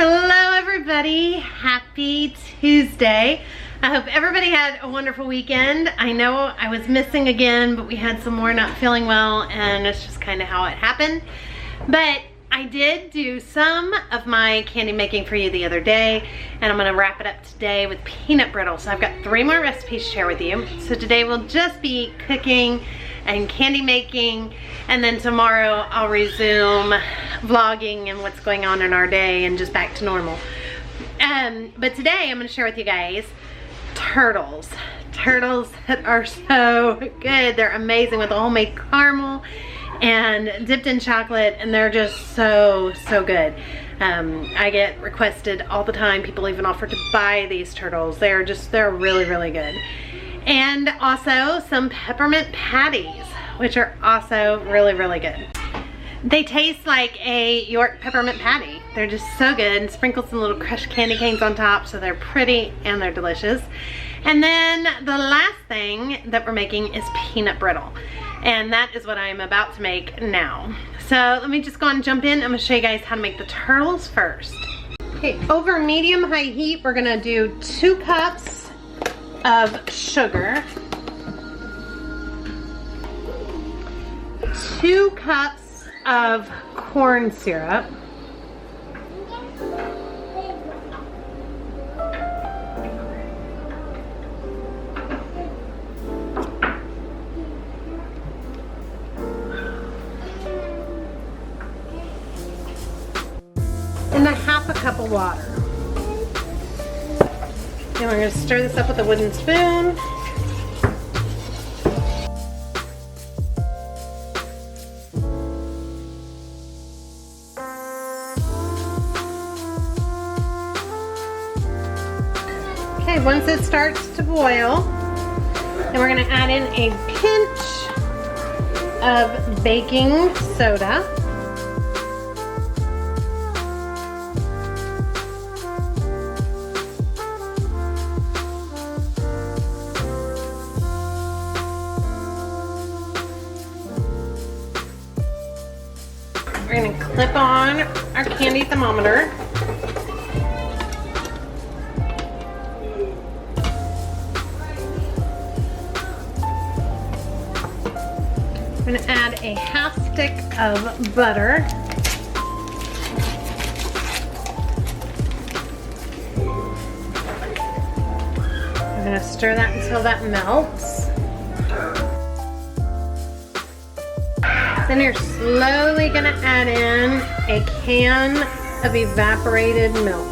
Hello everybody, happy Tuesday. I hope everybody had a wonderful weekend. I know I was missing again, but we had some more not feeling well and it's just kind of how it happened. But I did do some of my candy making for you the other day, and I'm gonna wrap it up today with peanut brittle. So I've got 3 more recipes to share with you. So today will just be cooking and candy making, and then tomorrow I'll resume vlogging and what's going on in our day and just back to normal. But today I'm gonna share with you guys turtles. Turtles that are so good. They're amazing with the homemade caramel and dipped in chocolate, and they're just so good. I get requested all the time. People even offer to buy these turtles. They're really good. And also some peppermint patties, which are also really good. They taste like a York peppermint patty. They're just so good. Sprinkle some little crushed candy canes on top, so they're pretty and they're delicious. And then the last thing that we're making is peanut brittle. And that is what I am about to make now. So let me just go and jump in. I'm gonna show you guys how to make the turtles first. Okay, over medium-high heat, we're gonna do 2 cups of sugar, 2 cups of corn syrup, and a 1/2 cup of water. Then we're going to stir this up with a wooden spoon. Okay, once it starts to boil, then we're going to add in a pinch of baking soda. We're going to clip on our candy thermometer. I'm going to add a 1/2 stick of butter. I'm going to stir that until that melts. Then you're slowly gonna add in a can of evaporated milk.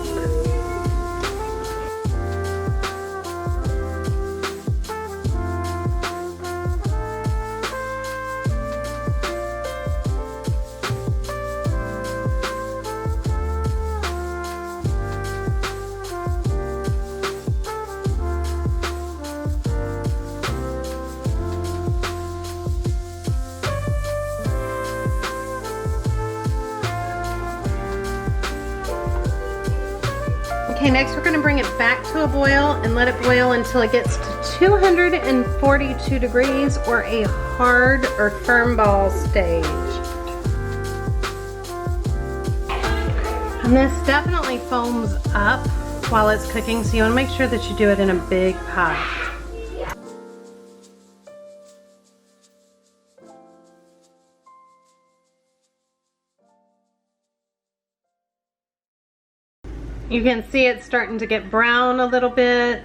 Okay, next we're gonna bring it back to a boil and let it boil until it gets to 242 degrees or a hard or firm ball stage. And this definitely foams up while it's cooking, so you wanna make sure that you do it in a big pot. You can see it's starting to get brown a little bit.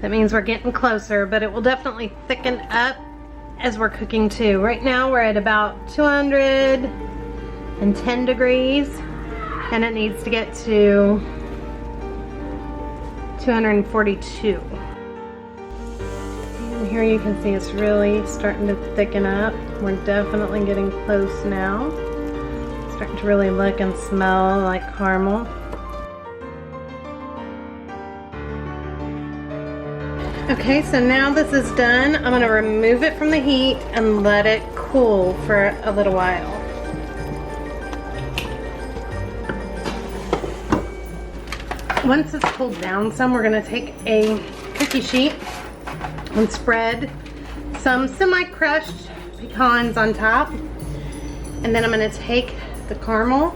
That means we're getting closer, but it will definitely thicken up as we're cooking too. Right now we're at about 210 degrees, and it needs to get to 242. And here you can see it's really starting to thicken up. We're definitely getting close now. It's starting to really look and smell like caramel. Okay, so now this is done. I'm going to remove it from the heat and let it cool for a little while. Once it's cooled down some, we're going to take a cookie sheet and spread some semi-crushed pecans on top. And then I'm going to take the caramel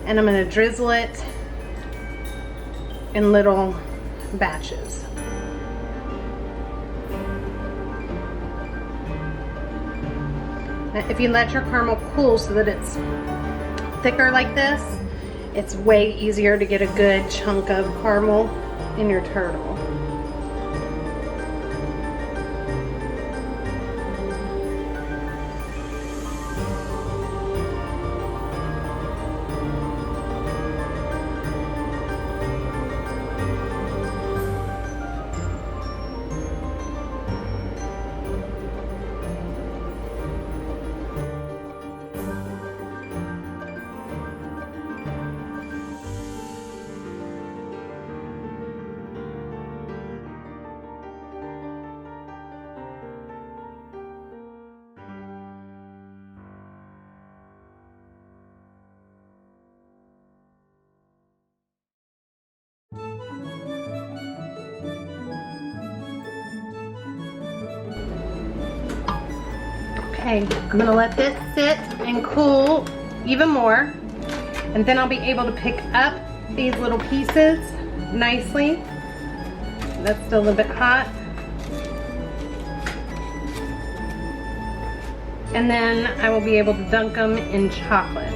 and I'm gonna drizzle it in little batches. Now, if you let your caramel cool so that it's thicker like this, it's way easier to get a good chunk of caramel in your turtle. Okay, I'm gonna let this sit and cool even more, and then I'll be able to pick up these little pieces nicely. That's still a little bit hot. And then I will be able to dunk them in chocolate.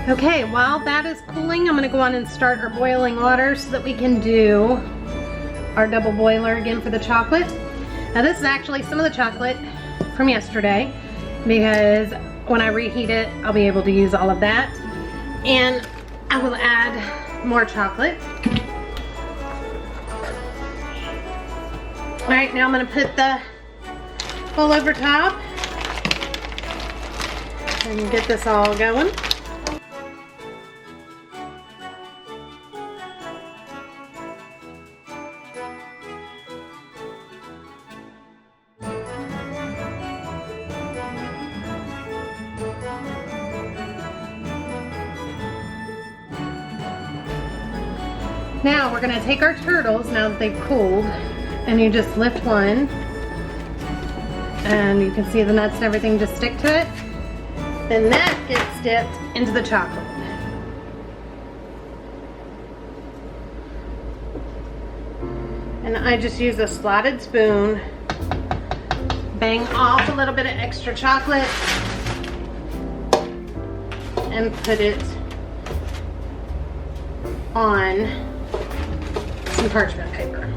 Okay, while that is cooling, I'm gonna go on and start our boiling water so that we can do our double boiler again for the chocolate. Now this is actually some of the chocolate from yesterday, because when I reheat it, I'll be able to use all of that. And I will add more chocolate. All right, now I'm gonna put the bowl over top and get this all going. Now we're gonna take our turtles, now that they've cooled, and you just lift one, and you can see the nuts and everything just stick to it. Then that gets dipped into the chocolate. And I just use a slotted spoon, bang off a little bit of extra chocolate, and put it on some parchment paper.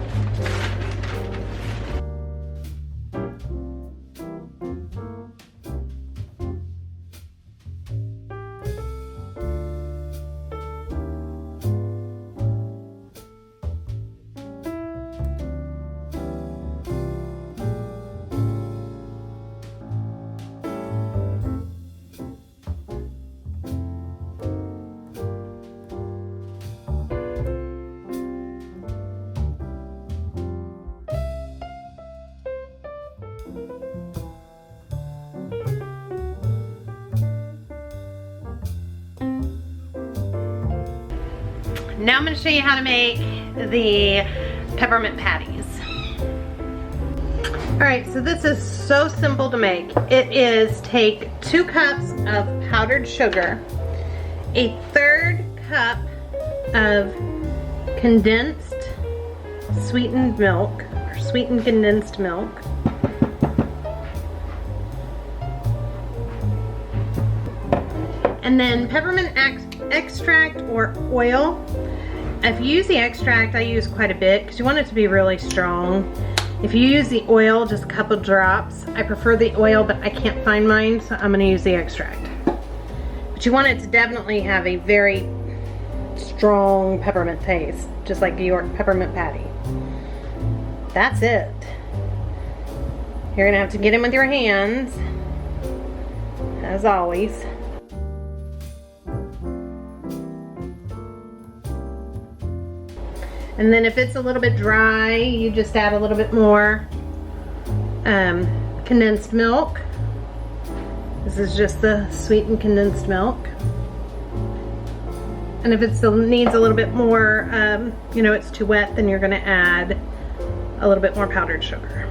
Now I'm going to show you how to make the peppermint patties. Alright, so this is so simple to make. It is take 2 cups of powdered sugar, a 1/3 cup of condensed sweetened milk, or sweetened condensed milk, and then peppermint extract or oil. If you use the extract, I use quite a bit because you want it to be really strong. If you use the oil, just a couple drops. I prefer the oil, but I can't find mine, so I'm gonna use the extract. But you want it to definitely have a very strong peppermint taste, just like the York peppermint patty. That's it. You're gonna have to get in with your hands, as always. And then if it's a little bit dry, you just add a little bit more condensed milk. This is just the sweetened condensed milk. And if it still needs a little bit more, you know, it's too wet, then you're gonna add a little bit more powdered sugar.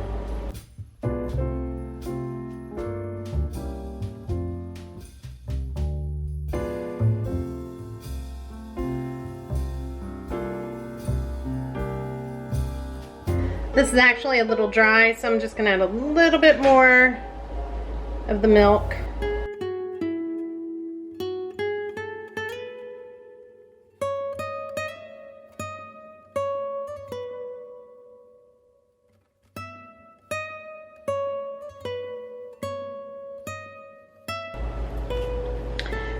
This is actually a little dry, so I'm just gonna add a little bit more of the milk.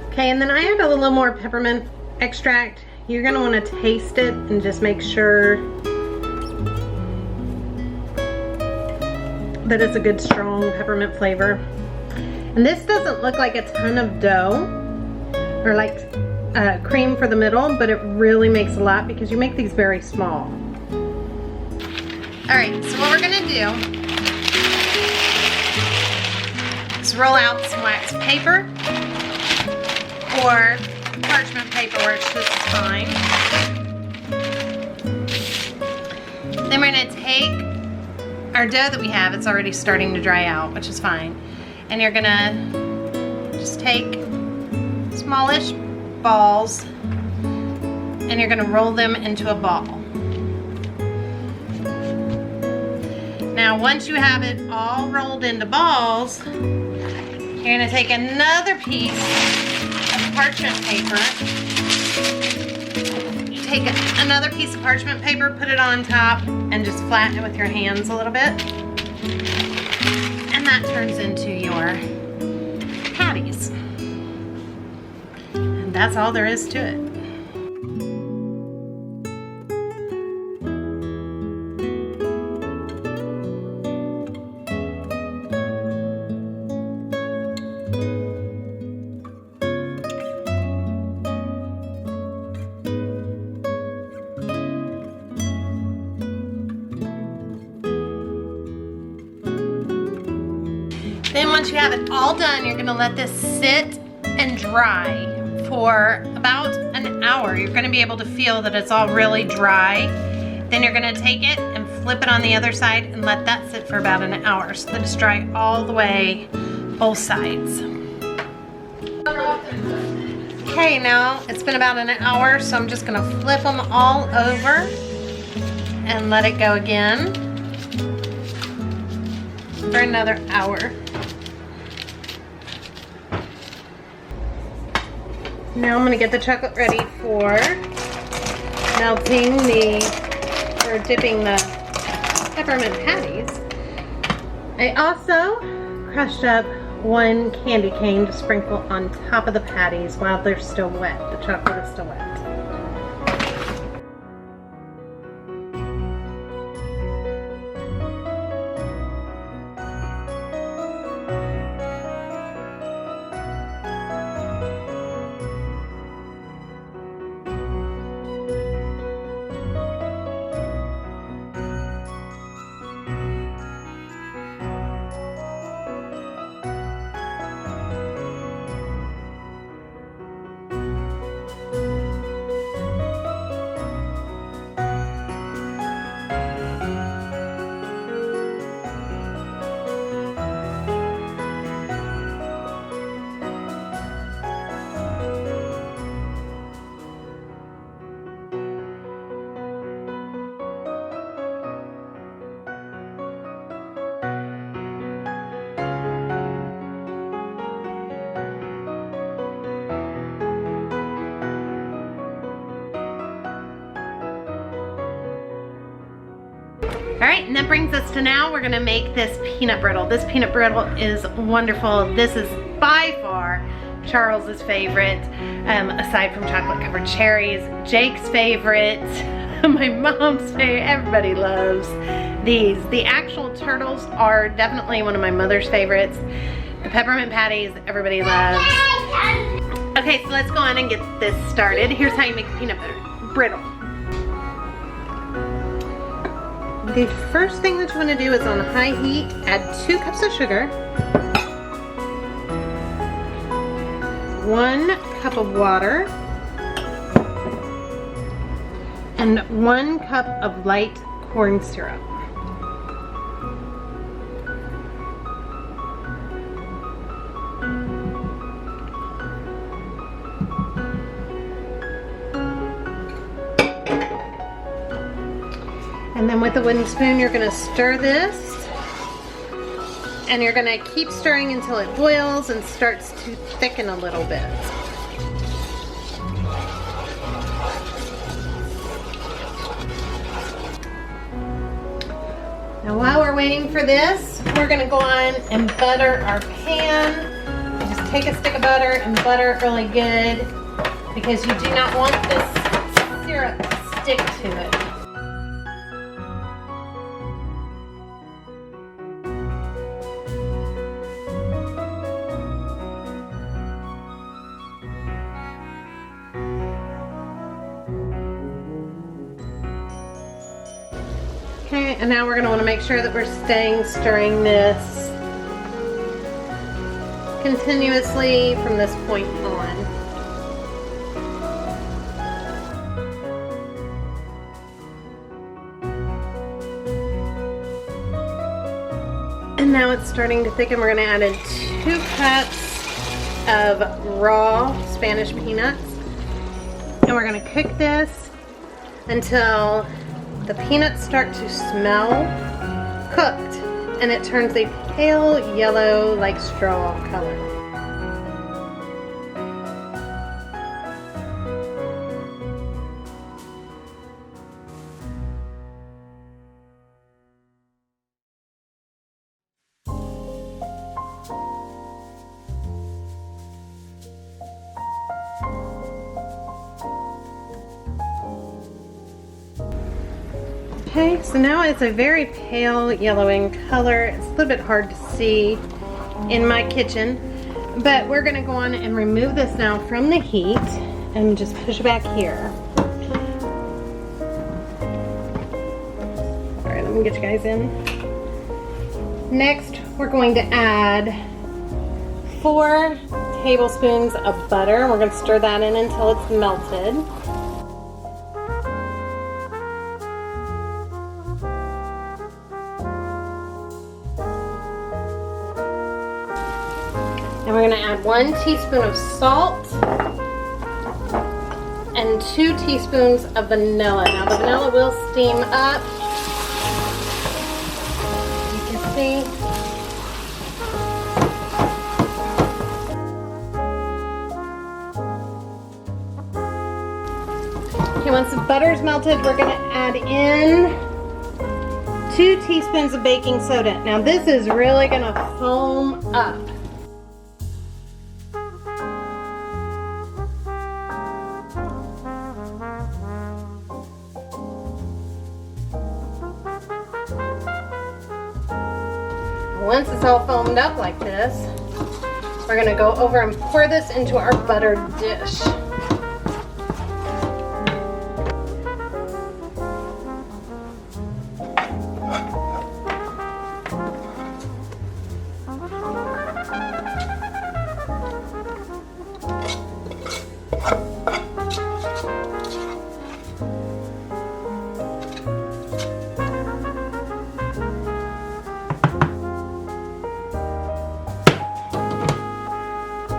Okay, and then I add a little more peppermint extract. You're gonna wanna taste it and just make sure that it's a good strong peppermint flavor. And this doesn't look like a ton of dough or like cream for the middle, but it really makes a lot because you make these very small. All right, so what we're gonna do is roll out some wax paper or parchment paper where it's just fine. Then we're gonna take our dough that we have. It's already starting to dry out, which is fine. And you're gonna just take smallish balls and you're gonna roll them into a ball. Now once you have it all rolled into balls, you're gonna take another piece of parchment paper. You take another piece of parchment paper, put it on top, and just flatten it with your hands a little bit. And that turns into your patties. And that's all there is to it. Then once you have it all done, you're gonna let this sit and dry for about an hour. You're gonna be able to feel that it's all really dry. Then you're gonna take it and flip it on the other side and let that sit for about an hour so that it's dry all the way, both sides. Okay, now it's been about an hour, so I'm just gonna flip them all over and let it go again for another hour. Now I'm gonna get the chocolate ready for melting or dipping the peppermint patties. I also crushed up 1 candy cane to sprinkle on top of the patties while they're still wet. The chocolate is still wet. All right, and that brings us to now. We're gonna make this peanut brittle. This peanut brittle is wonderful. This is by far Charles's favorite, aside from chocolate covered cherries. Jake's favorite, my mom's favorite. Everybody loves these. The actual turtles are definitely one of my mother's favorites. The peppermint patties, everybody loves. Okay, so let's go on and get this started. Here's how you make a peanut butter brittle. The first thing that you want to do is on high heat, add 2 cups of sugar, 1 cup of water, and 1 cup of light corn syrup. And then with the wooden spoon, you're gonna stir this. And you're gonna keep stirring until it boils and starts to thicken a little bit. Now while we're waiting for this, we're gonna go on and butter our pan. Just take a stick of butter and butter it really good because you do not want this syrup to stick to it. Okay, and now we're going to want to make sure that we're stirring this continuously from this point on. And now it's starting to thicken. We're going to add in 2 cups of raw Spanish peanuts. And we're going to cook this until the peanuts start to smell cooked and it turns a pale yellow like straw color. Okay, so now it's a very pale yellowing color. It's a little bit hard to see in my kitchen, but we're gonna go on and remove this now from the heat and just push it back here. All right, let me get you guys in. Next, we're going to add 4 tablespoons of butter. We're gonna stir that in until it's melted. And we're going to add 1 teaspoon of salt and 2 teaspoons of vanilla. Now the vanilla will steam up. You can see. Okay, once the butter's melted, we're going to add in 2 teaspoons of baking soda. Now this is really going to foam up. Once it's all foamed up like this, we're going to go over and pour this into our buttered dish.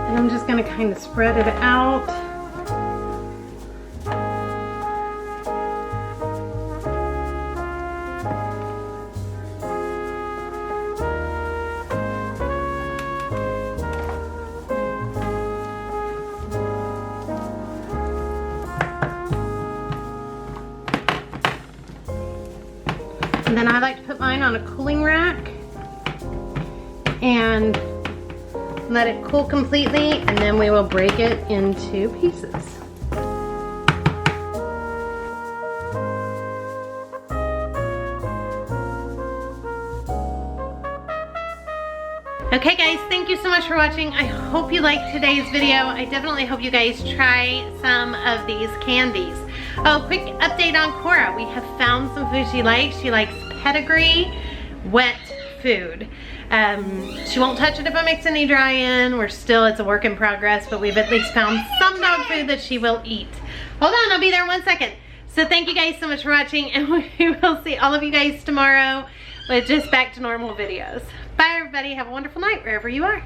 And I'm just going to kind of spread it out. And then I like to put mine on a cooling rack and let it cool completely, and then we will break it into pieces. Okay guys, thank you so much for watching. I hope you liked today's video. I definitely hope you guys try some of these candies. Oh, quick update on Cora. We have found some food she likes. She likes pedigree wet food. She won't touch it if I mix any dry in. It's a work in progress, but we've at least found some dog food that she will eat. Hold on, I'll be there in 1 second. So thank you guys so much for watching, and we will see all of you guys tomorrow with just back to normal videos. Bye everybody, have a wonderful night wherever you are.